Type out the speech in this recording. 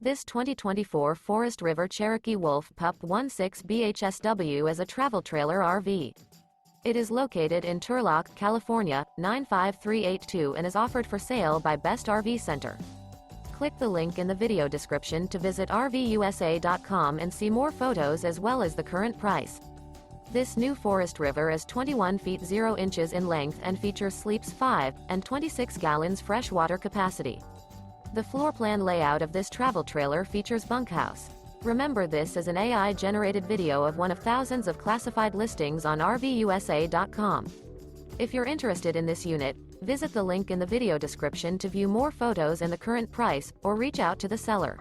This 2024 Forest River Cherokee Wolf Pup 16 BHSW is a travel trailer RV. It is located in Turlock, California, 95382 and is offered for sale by Best RV Center. Click the link in the video description to visit RVUSA.com and see more photos as well as the current price. This new Forest River is 21 feet 0 inches in length and features sleeps 5 and 26 gallons fresh water capacity. The floor plan layout of this travel trailer features bunkhouse. Remember, this is an AI-generated video of one of thousands of classified listings on RVUSA.com. If you're interested in this unit, visit the link in the video description to view more photos and the current price, or reach out to the seller.